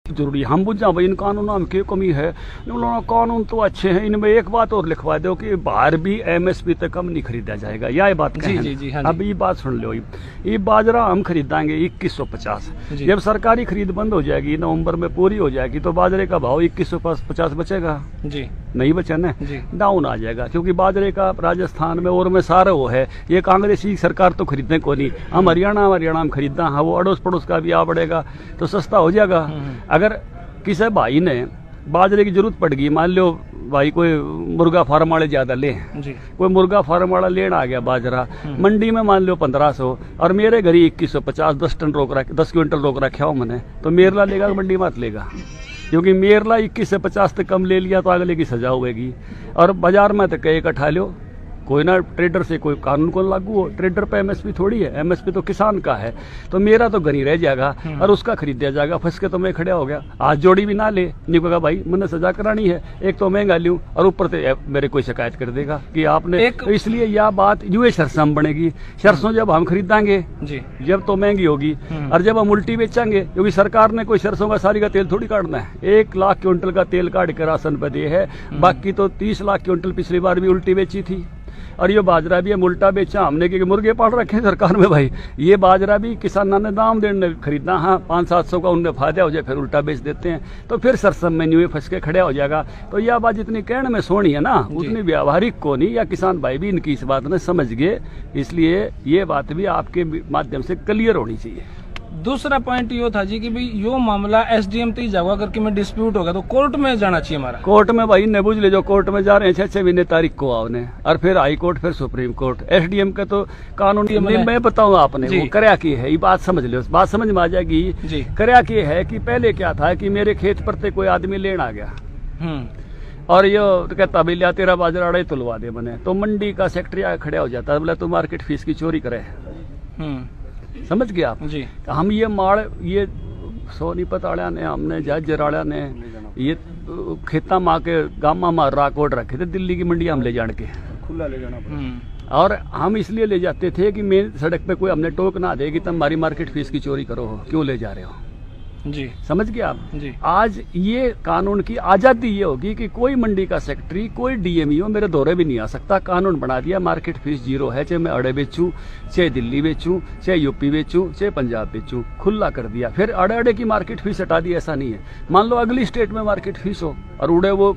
जरूरी हम बुझ जाओ भाई इन कानूनों में क्या कमी है। कानून तो अच्छे हैं, इनमें एक बात और लिखवा दो कि बाहर भी एमएसपी तक कम नहीं खरीदा जाएगा। या ये बात जी, हाँ अब ये बात सुन लो, ये बाजरा हम खरीदेंगे 2150। जब सरकारी खरीद बंद हो जाएगी, नवंबर में पूरी हो जाएगी, तो बाजरे का भाव 2150 बचेगा जी, नहीं बचा ना, डाउन आ जाएगा। क्योंकि बाजरे का राजस्थान में और में सारा वो है, ये कांग्रेसी सरकार तो खरीदने को नहीं, हम हरियाणा में खरीदना है, वो अड़ोस पड़ोस का भी आ पड़ेगा तो सस्ता हो जाएगा। अगर किसी भाई ने बाजरे की जरूरत पड़ गई, मान लो भाई कोई मुर्गा फार्म वाले ज्यादा ले, कोई मुर्गा फार्म वाला लेना आ गया बाजरा मंडी में, मान लो 1500 और मेरे घर 2150, 10 क्विंटल रोक रखा हो मैंने, तो मेरला लेगा मंडी मत लेगा, क्योंकि मेरला 21 से 50 तक कम ले लिया तो अगले की सजा होगी। और बाजार में तो कई इकट्ठा लो, कोई ना ट्रेडर से कोई कानून को लागू हो, ट्रेडर पे एमएसपी थोड़ी है, एमएसपी तो किसान का है। तो मेरा तो गनी रह जाएगा और उसका खरीद दिया जाएगा, फंस के तो मैं खड़ा हो गया। आज जोड़ी भी ना ले, नहीं कहेगा भाई मैंने सजा करानी है, एक तो महंगा लूं और ऊपर से मेरे कोई शिकायत कर देगा कि आपने तो इसलिए यह बात यूए सरसों बनेगी। सरसों जब हम खरीदेंगे जब तो महंगी होगी, और जब हम उल्टी बेचेंगे, क्योंकि सरकार ने कोई सरसों का सारी का तेल थोड़ी काटना है, 1 लाख क्विंटल का तेल काट के राशन पे दिए है, बाकी तो 30 लाख क्विंटल पिछली बार भी उल्टी बेची थी। और ये बाजरा भी हम उल्टा बेचा हमने, क्योंकि मुर्गे पाल रखे सरकार में भाई, ये बाजरा भी किसानों ने दाम देने खरीदना, हाँ 500-700 का उनने फायदा हो जाए, फिर उल्टा बेच देते हैं, तो फिर सरसम में न्यू फंस के खड़ा हो जाएगा। तो यह बात जितनी कहने में सोनी है ना, उतनी व्यावहारिक को नहीं, या किसान भाई भी इनकी इस बात ने समझ गए, इसलिए ये बात भी आपके माध्यम से क्लियर होनी चाहिए। दूसरा पॉइंट ये था जी कि भाई यो मामला एसडीएम तक जावा करके में डिस्प्यूट होगा तो कोर्ट में जाना चाहिए हमारा। कोर्ट में भाई ने बुझ ले, जो कोर्ट में जा रहे हैं 6 महीने तारीख को आवने, और फिर हाई कोर्ट, फिर सुप्रीम कोर्ट। एसडीएम का तो कानून मैं बताऊंगा आपने वो करया की है, ये बात समझ लो, बात समझ में आ जाएगी। करया की है कि पहले क्या था कि मेरे खेत पर कोई आदमी लेने आ गया और ये तो कहता भैया तेरा बाजरा अड़े तुलवा दे मैंने, तो मंडी का सेक्रेटरी आगे खड़ा हो जाता है, बोला तू मार्केट फीस की चोरी करे, समझ गया आप जी। हम ये माड़ ये सोनीपत आड़िया ने, हमने जहाजर आड़िया ने ये खेता माँ के गामा मार राकोट रखे थे, दिल्ली की मंडी हम ले जान के खुला ले जाना और हम इसलिए ले जाते थे कि मेन सड़क पे कोई हमने टोक ना दे कि तुम हमारी मार्केट फीस की चोरी करो, क्यों ले जा रहे हो जी, समझ गए आप जी। आज ये कानून की आजादी ये होगी कि कोई मंडी का सेक्रेटरी, कोई डीएमईओ मेरे दौरे भी नहीं आ सकता। कानून बना दिया, मार्केट फीस 0 है, चाहे मैं अड़े बेचूं, चाहे दिल्ली बेचूं, चाहे यूपी बेचूं, चाहे पंजाब बेचूं, खुला कर दिया। फिर अड़े की मार्केट फीस हटा दी, ऐसा नहीं है। मान लो अगली स्टेट में मार्केट फीस हो और उड़े वो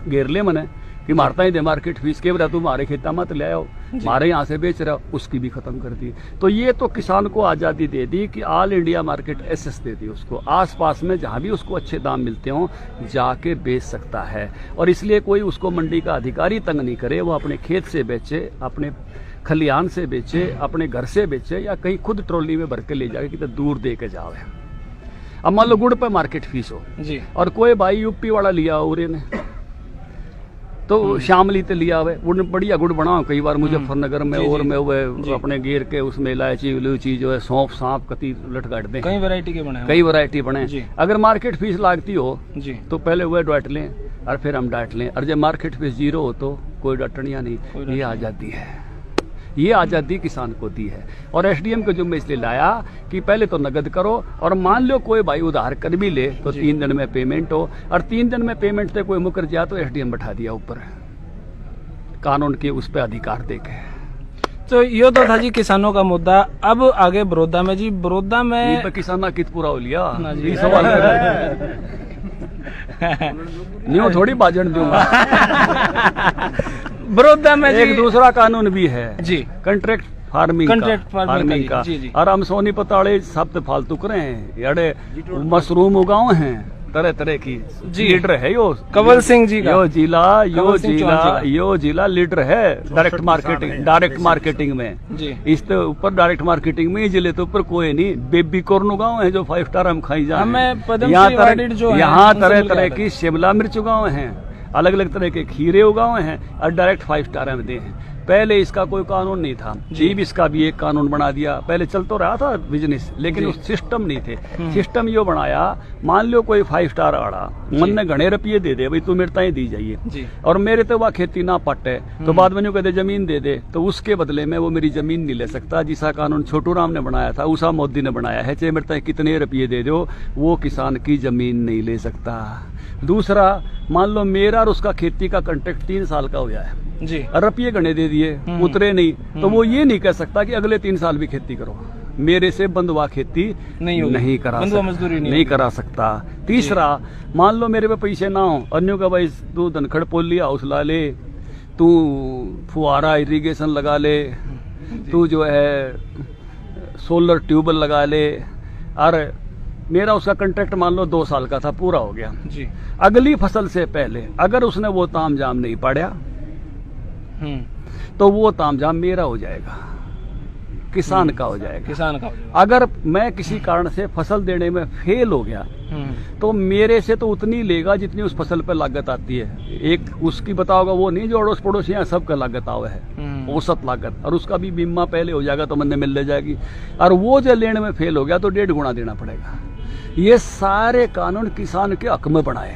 घेर ले मने कि मारता ही दे मार्केट फीस के बता, तू हमारे खेता मत ले आओ, हमारे यहाँ से बेच रहा, उसकी भी खत्म कर दी। तो ये तो किसान को आज़ादी दे दी कि ऑल इंडिया मार्केट एसेस दे दी उसको, आसपास में जहाँ भी उसको अच्छे दाम मिलते हों जाके बेच सकता है। और इसलिए कोई उसको मंडी का अधिकारी तंग नहीं करे, वो अपने खेत से बेचे, अपने खलिहान से बेचे, अपने घर से बेचे, या कहीं खुद ट्रॉली में भर के ले जाके कितना दूर दे के जावे। अब मान लो गुड़ पे मार्केट फीस हो जी, और कोई भाई यूपी वाला लिया उरे ने तो शामली ते लिया हुए बढ़िया गुड़ बनाओ, कई बार मुजफ्फरनगर में और में हुए अपने घेर के उसमें इलायची इलायची जो है सौंफ सांप कती लटकाट दें, कई वैरायटी के बने, कई वैरायटी बने। अगर मार्केट फीस लागती हो जी तो पहले वह डांट लें और फिर हम डांट लें, और जब मार्केट फीस 0 हो तो कोई डांटनिया नहीं। ये आज़ादी है, ये आज़ादी किसान को दी है। और एसडीएम को जो मैं इसलिए लाया कि पहले तो नगद करो, और मान लो कोई भाई उधार कर भी ले तो 3 दिन में पेमेंट हो, और 3 दिन में पेमेंट से कोई मुकर जाए तो एसडीएम बैठा दिया ऊपर कानून के उस पर अधिकार देके। तो ये तो था जी किसानों का मुद्दा। अब आगे बड़ौदा में जी, बड़ौदा में किसाना कित पूरा हो लिया सवाल न्यू थोड़ी बाजन दूंगा। बड़ौदा में एक दूसरा कानून भी है जी, कंट्रैक्ट फार्मिंग का जी। और हम सोनीपत आड़े सब फालतू करे हैं, यारे मशरूम उगाओ हैं तरह तरह की जी। लीडर है यो कंवल सिंह जी का, यो जिला लीडर है डायरेक्ट मार्केटिंग में जी। इस ऊपर डायरेक्ट मार्केटिंग में जिले तो ऊपर कोई नहीं। बेबी कॉर्न उगाओ है जो 5 स्टार हम खाई जाए, यहाँ तरह तरह की शिमला मिर्च उगाओ हैं, अलग अलग तरह के खीरे उगाए हैं और डायरेक्ट 5 स्टार में दे हैं। पहले इसका कोई कानून नहीं था, जीव इसका भी एक कानून बना दिया। पहले चल तो रहा था बिजनेस, लेकिन उस सिस्टम नहीं थे। सिस्टम यो बनाया, मान लो कोई 5 स्टार आड़ा मन ने घने रुपये दे दे, भाई तू मेरे ताई दी जाइए, और मेरे तो वह खेती ना पट है, तो बाद में कहते जमीन दे दे, तो उसके बदले में वो मेरी जमीन नहीं ले सकता। जिसा कानून छोटू राम ने बनाया था, उषा मोदी ने बनाया है, चाहे मेरे ताई कितने रुपये दे दो, वो किसान की जमीन नहीं ले सकता। दूसरा, मान लो मेरा और उसका खेती का कॉन्ट्रैक्ट 3 साल का हो गया है जी, रुपये गणे दे दिए, उतरे नहीं, तो वो ये नहीं कह सकता कि अगले 3 साल भी खेती करो। मेरे से बंधुआ खेती नहीं करा सकता, मजदूरी नहीं करा सकता। तीसरा, मान लो मेरे पे पैसे ना हो, अन्यों का भाई तू धनखड़ पोली हाउस ला ले, तू फुहारा इरिगेशन लगा ले, तू जो है सोलर ट्यूबवेल लगा ले, और मेरा उसका कॉन्ट्रैक्ट मान लो 2 साल का था, पूरा हो गया जी। अगली फसल से पहले अगर उसने वो तामझाम नहीं पड़ा तो वो तामझाम मेरा हो जाएगा, किसान का हो जाएगा, किसान का हो जाएगा। अगर मैं किसी कारण से फसल देने में फेल हो गया तो मेरे से तो उतनी लेगा जितनी उस फसल पर लागत आती है। एक उसकी बताओगा, वो नहीं जो अड़ोस पड़ोसी हैं सबका लागत आवे है, औसत लागत, और उसका भी बीमा पहले हो जाएगा तो मन मिल ले जाएगी। और वो जो लेने में फेल हो गया तो 1.5 गुना देना पड़ेगा। ये सारे कानून किसान के हक में बनाए,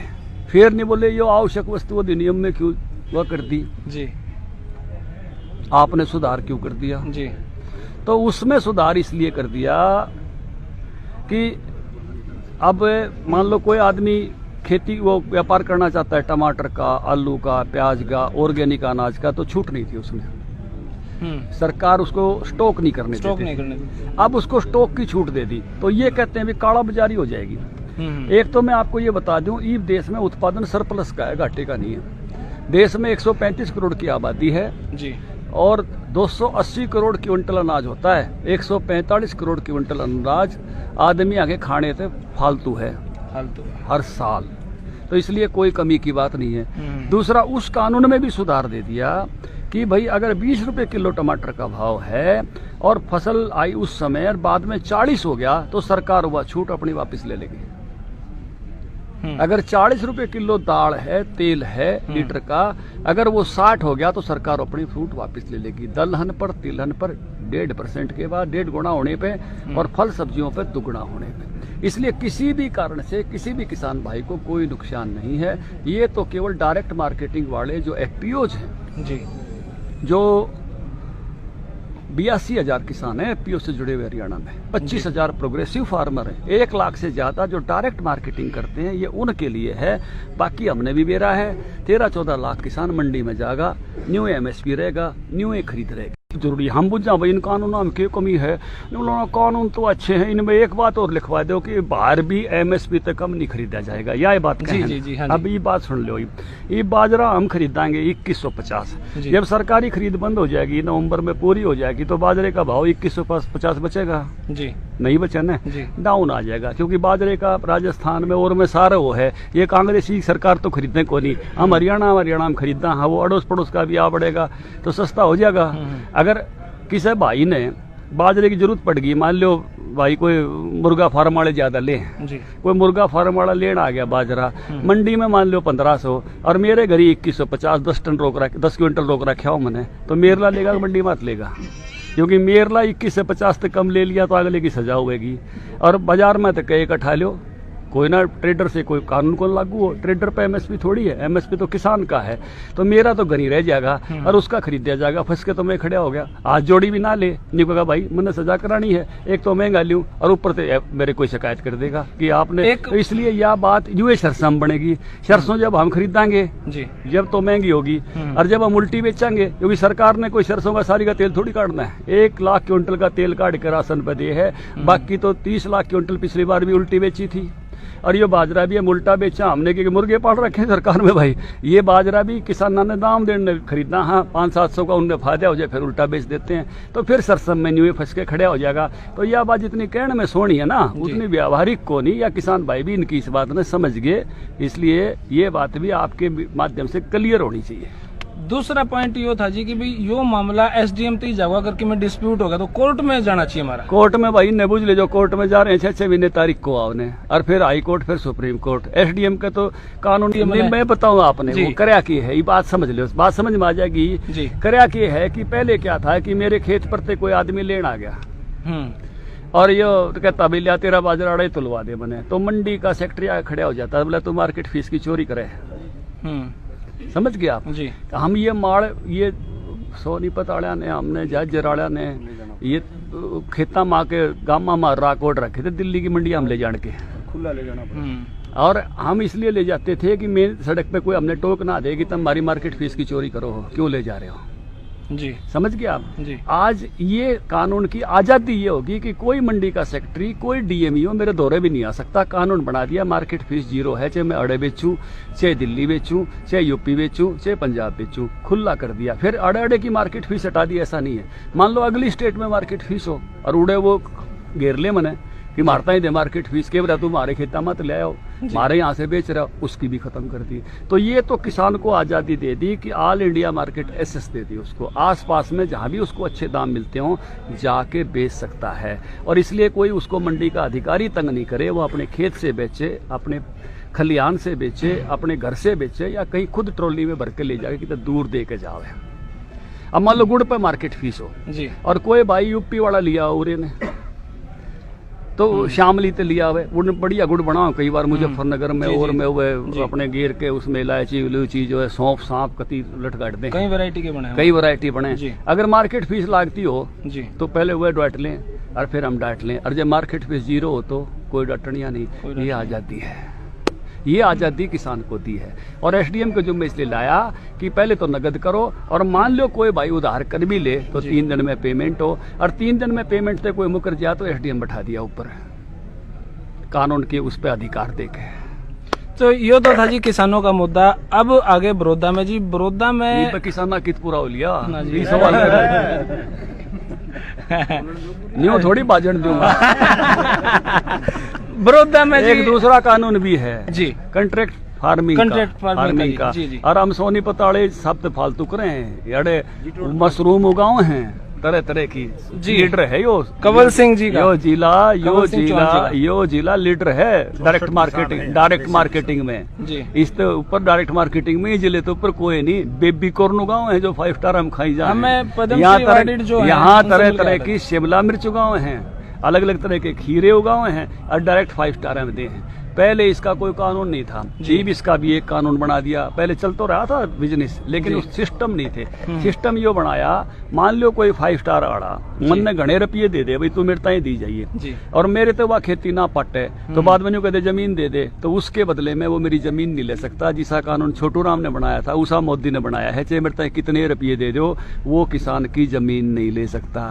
फिर नहीं बोले ये आवश्यक वस्तु अधिनियम में क्यों वह कर दी जी, आपने सुधार क्यों कर दिया जी। तो उसमें सुधार इसलिए कर दिया कि अब मान लो कोई आदमी खेती वो व्यापार करना चाहता है, टमाटर का, आलू का, प्याज का, ऑर्गेनिक अनाज का, तो छूट नहीं थी उसमें। सरकार उसको स्टॉक नहीं करने देती, अब उसको स्टॉक की छूट दे दी, तो ये कहते हैं भी काला बाजारी हो जाएगी। एक तो मैं आपको ये बता दूं, ई देश में उत्पादन सरप्लस का है, घाटे का नहीं है। देश में 135 करोड़ की आबादी है जी, और 280 करोड़ क्विंटल अनाज होता है। 145 करोड़ क्विंटल अनाज आदमी आगे खाने से फालतू है हर साल, तो इसलिए कोई कमी की बात नहीं है। दूसरा, उस कानून में भी सुधार दे दिया कि भाई अगर 20 रुपए किलो टमाटर का भाव है और फसल आई उस समय और बाद में 40 हो गया तो सरकार वह छूट अपनी वापस ले लेगी। अगर 40 रुपए किलो दाल है, तेल है लीटर का, अगर वो 60 हो गया तो सरकार अपनी छूट वापस ले लेगी। दलहन पर, तिलहन पर 1.5% के बाद 1.5 गुना होने पे, और फल सब्जियों पे 2 गुना होने पे। इसलिए किसी भी कारण से किसी भी किसान भाई को कोई नुकसान नहीं है। ये तो केवल डायरेक्ट मार्केटिंग वाले जो एफपीओज हैं जी, जो 82,000 किसान हैं एफपीओ से जुड़े हुए हरियाणा में, 25,000 प्रोग्रेसिव फार्मर हैं, 1 लाख से ज्यादा जो डायरेक्ट मार्केटिंग करते हैं, ये उनके लिए है। बाकी हमने भी बेरा है, 13-14 लाख किसान मंडी में जाएगा, न्यू एमएसपी रहेगा, न्यू खरीद रहेगा। जरूरी हम बुझा भाई इन कानूनों में क्या कमी है, कानून तो अच्छे हैं, इनमें एक बात और लिखवा दो कि बाहर भी एमएसपी तक कम नहीं खरीदा जाएगा। यह बात जी, अब ये बात सुन लो, ये बाजरा हम खरीदांगे 2150, जब सरकारी खरीद बंद हो जाएगी, नवंबर में पूरी हो जाएगी, तो बाजरे का भाव 2150 बचेगा जी, नहीं बचा ना, डाउन आ जाएगा। क्योंकि बाजरे का राजस्थान में और में सारा वो है, ये कांग्रेसी सरकार तो खरीदने को नहीं, हम हरियाणा में खरीदना है, वो अड़ोस पड़ोस का भी आ पड़ेगा तो सस्ता हो जाएगा। अगर किसी भाई ने बाजरे की जरूरत पड़ गई, मान लो भाई कोई मुर्गा फार्म वाले ज्यादा ले जी, कोई मुर्गा फार्म वाला लेना आ गया बाजरा, मंडी में मान लो 1500 और मेरे घर 2150, 10 टन रोक रखा, 10 क्विंटल रोक रखा हो मैंने, तो मेरला लेगा मंडी मत लेगा, क्योंकि मेरला 21 से 50 तक कम ले लिया तो अगले की सजा होगी। और बाजार में तो कई इकट्ठा लो, कोई ना ट्रेडर से कोई कानून कौन लागू हो, ट्रेडर पे एमएसपी थोड़ी है, एमएसपी तो किसान का है, तो मेरा तो गनी रह जाएगा और उसका खरीद दिया जाएगा। फंस के तो मैं खड़ा हो गया, हाथ जोड़ी भी ना ले, नहीं कहेगा भाई मैंने सजा करानी है, एक तो महंगा लूं और ऊपर से मेरे कोई शिकायत कर देगा कि आपने तो इसलिए यह बात यूं सरसों बनेगी। सरसों जब हम खरीदांगे जी, जब तो महंगी होगी, और जब हम उल्टी बेचेंगे, क्योंकि सरकार ने कोई सरसों का सारी का तेल थोड़ी काटना है, 1 लाख क्विंटल का तेल काट के राशन पे दे है, बाकी तो 30 लाख क्विंटल पिछली बार भी उल्टी बेची थी। और ये बाजरा भी हम उल्टा बेचा हमने, क्योंकि मुर्गे पाल रखे हैं सरकार में भाई, ये बाजरा भी किसानों ने दाम देने खरीदना, हाँ 500-700 का उनने फायदा हो जाए, फिर उल्टा बेच देते हैं, तो फिर सरसम में न्यू फंस के खड़ा हो जाएगा। तो यह बात जितनी कहने में सोनी है ना, उतनी व्यावहारिक को नहीं, या किसान भाई भी इनकी इस बात में समझ गए, इसलिए ये बात भी आपके माध्यम से क्लियर होनी चाहिए। दूसरा पॉइंट यो था जी कि भाई यो मामला एसडीएम तक जाओगा करके मैं डिस्प्यूट होगा तो कोर्ट में जाना चाहिए हमारा। कोर्ट में भाई ने बुझ ले, जो कोर्ट में जा रहे हैं 6 महीने तारीख को आवने, और फिर हाई कोर्ट, फिर सुप्रीम कोर्ट। एसडीएम का तो कानून मैं बताऊं आपने वो करया की है, ये बात समझ लो, बात समझ में आ जाएगी। करया की है कि पहले क्या था कि मेरे खेत पर कोई आदमी लेन आ गया और ये तो कहता भैया तेरा बाजरा तुलवा दे बने, तो मंडी का सेक्रेटरी आगे खड़ा हो जाता है, बोला तू मार्केट फीस की चोरी करे। समझ गया आप जी। हम ये माड़ ये सोनीपत आड़िया ने, हमने जहाजर आड़िया ने ये खेता माँ के गामा माँ राकोट रखे थे, दिल्ली की मंडी हम ले जान के खुला ले जाना और हम इसलिए ले जाते थे कि मेन सड़क पे कोई हमने टोक ना दे कि तुम हमारी मार्केट फीस की चोरी करो हो, क्यों ले जा रहे हो जी। समझ गया आप जी। आज ये कानून की आजादी ये होगी कि कोई मंडी का सेक्रेटरी, कोई डीएमईओ मेरे दौरे भी नहीं आ सकता। कानून बना दिया, मार्केट फीस 0 है, चाहे मैं अड़े बेचूं, चाहे दिल्ली बेचूं, चाहे यूपी बेचूं, चाहे पंजाब बेचूं, खुला कर दिया। फिर अड़े की मार्केट फीस हटा दी, ऐसा नहीं है। मान लो अगली स्टेट में मार्केट फीस हो और उड़े वो घेर ले मने कि मारता ही दे मार्केट फीस के बरा तू मारे खेता मत ले आओ, मारे यहाँ से बेच रहा, उसकी भी खत्म कर दी। तो ये तो किसान को आजादी दे दी कि ऑल इंडिया मार्केट एसेस दे दी उसको, आसपास में जहाँ भी उसको अच्छे दाम मिलते हों जाके बेच सकता है। और इसलिए कोई उसको मंडी का अधिकारी तंग नहीं करे, वो अपने खेत से बेचे, अपने खलियान से बेचे, अपने घर से बेचे, या कहीं खुद ट्रॉली में भर के ले जाके कितना दूर दे के जावे। अब मान लो गुड़ पे मार्केट फीस हो जी, और कोई भाई यूपी वाला लिया उरे ने तो शामली ते लिया हुए बढ़िया गुड़ बनाओ, कई बार मुजफ्फरनगर में और में हुए अपने गिर के उसमें इलायची इलायची जो है सौंफ सांप कती लटकाट दें, कई वैरायटी बने। अगर मार्केट फीस लागती हो जी तो पहले वह डांट लें और फिर हम डांट लें, और जब मार्केट फीस 0 हो तो कोई डटनिया नहीं। ये आजादी है, ये आजादी किसान को दी है। और एसडीएम को जुम्मे इसलिए लाया कि पहले तो नगद करो, और मान लो कोई भाई उधार कर भी ले तो 3 दिन में पेमेंट हो, और 3 दिन में पेमेंट से कोई मुकर जाए तो एसडीएम बैठा दिया ऊपर कानून के उस पर अधिकार देके। तो ये तो था जी किसानों का मुद्दा। अब आगे बड़ौदा में जी, बड़ौदा में तो किसाना कित पूरा हो लिया सवाल न्यू थोड़ी बाजन दूंगा। बड़ौदा में एक दूसरा कानून भी है जी, कंट्रैक्ट फार्मिंग का जी। और हम सोनीपत वाले सब फालतू करे हैं, अरे मशरूम उगाओ हैं तरह तरह की जी। लीडर है यो कंवल सिंह जी का, यो जिला लीडर है डायरेक्ट मार्केटिंग में जी। इसके ऊपर डायरेक्ट मार्केटिंग में जिले तो ऊपर कोई नहीं। बेबी कॉर्न उगाओ है जो 5 स्टार हम खाई जाए, यहाँ तरह तरह की शिमला मिर्च उगाओ हैं, अलग अलग तरह के खीरे उगाए हैं, और डायरेक्ट 5 स्टार में दे हैं। पहले इसका कोई कानून नहीं था जी, इसका भी एक कानून बना दिया। पहले चल तो रहा था बिजनेस, लेकिन उस सिस्टम नहीं थे। सिस्टम यो बनाया, मान लो कोई 5 स्टार आड़ा मन ने घने रुपये दे दे भाई तू मेरे ताई दी जाइए, और मेरे तो वह खेती ना पट है तो बाद में कहते जमीन दे दे, तो उसके बदले में वो मेरी जमीन नहीं ले सकता। जिसा कानून छोटू राम ने बनाया था उसा मोदी ने बनाया है, चाहे मेरे ताई कितने रुपये दे दो वो किसान की जमीन नहीं ले सकता।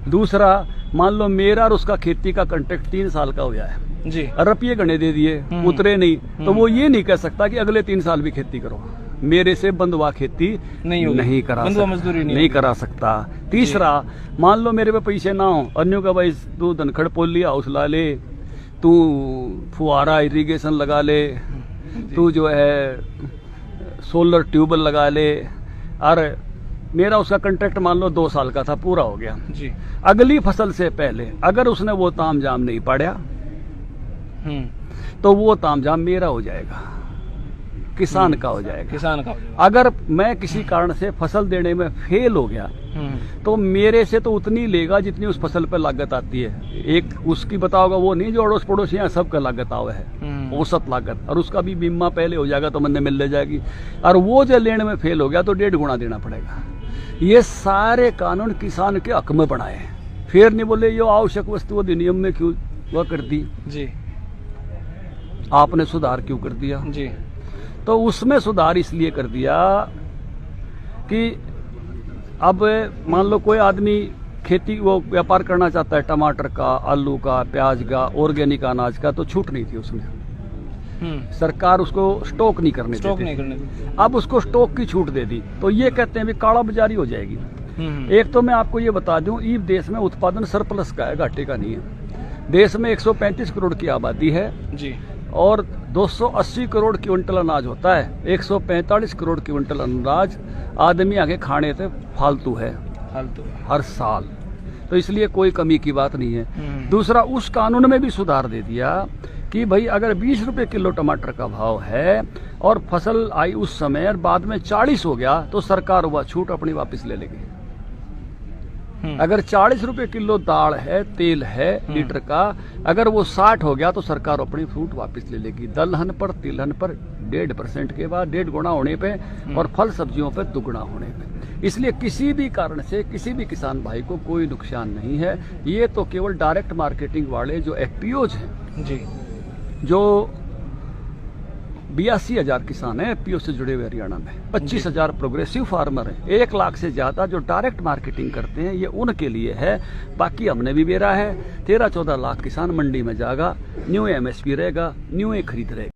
दूसरा, मान लो मेरा और उसका खेती का कॉन्ट्रैक्ट 3 साल का हो जाए जी, रुपये गणे दे दिए उतरे नहीं, तो वो ये नहीं कह सकता कि अगले 3 साल भी खेती करो, मेरे से बंधुआ खेती नहीं करा मजदूरी नहीं करा सकता। तीसरा, मान लो मेरे पे पैसे ना हो, अन्यों का भाई तू धनखड़ पोलिया हाउस ला ले, तू फुहारा इरिगेशन लगा ले, तू जो है सोलर ट्यूबवेल लगा ले, और मेरा उसका कॉन्ट्रैक्ट मान लो 2 साल का था, पूरा हो गया जी। अगली फसल से पहले अगर उसने वो तामझाम नहीं पड़ा तो वो तामझाम मेरा हो जाएगा, किसान का हो जाएगा। अगर मैं किसी कारण से फसल देने में फेल हो गया तो मेरे से तो उतनी लेगा जितनी उस फसल पर लागत आती है। एक उसकी बताओगा वो नहीं जो अड़ोस पड़ोस यहाँ सबका लागत आवा है, औसत लागत, और उसका भी बीमा पहले हो जाएगा तो मन मिल ले जाएगी। और वो जो लेने में फेल हो गया तो 1.5 गुना देना पड़ेगा। ये सारे कानून किसान के हक में बनाए, फिर नहीं बोले ये आवश्यक वस्तु अधिनियम में क्यों वह कर दी जी, आपने सुधार क्यों कर दिया जी। तो उसमें सुधार इसलिए कर दिया कि अब मान लो कोई आदमी खेती वो व्यापार करना चाहता है, टमाटर का, आलू का, प्याज का, ऑर्गेनिक अनाज का, तो छूट नहीं थी उसमें, सरकार उसको स्टॉक नहीं करने देती। अब उसको स्टॉक की छूट दे दी, तो ये कहते हैं भी काला बाजारी हो जाएगी। एक तो मैं आपको ये बता दूं, ई देश में उत्पादन सरप्लस का है, घाटे का नहीं है। देश में 135 करोड़ की आबादी है जी, और 280 करोड़ क्विंटल अनाज होता है, 145 करोड़ क्विंटल अनाज आदमी आगे खाने से फालतू है हर साल। तो इसलिए कोई कमी की बात नहीं है। दूसरा, उस कानून में भी सुधार दे दिया कि भाई अगर 20 रुपए किलो टमाटर का भाव है और फसल आई उस समय और बाद में 40 हो गया तो सरकार वह छूट अपनी वापस ले लेगी। अगर 40 रुपए किलो दाल है, तेल है लीटर का, अगर वो 60 हो गया तो सरकार अपनी छूट वापस ले लेगी। दलहन पर तिलहन पर 1.5% के बाद 1.5 गुना होने पे और फल सब्जियों पे दुगुना होने पे। इसलिए किसी भी कारण से किसी भी किसान भाई को कोई नुकसान नहीं है। ये तो केवल डायरेक्ट मार्केटिंग वाले जो एफपीओज हैं जी, जो 82,000 किसान हैं एफपीओ से जुड़े हुए हरियाणा में, 25,000 प्रोग्रेसिव फार्मर हैं, 1 लाख से ज्यादा जो डायरेक्ट मार्केटिंग करते हैं, ये उनके लिए है। बाकी हमने भी बेरा है, 13-14 लाख किसान मंडी में जाएगा, न्यू एमएसपी रहेगा, न्यू खरीद रहेगा।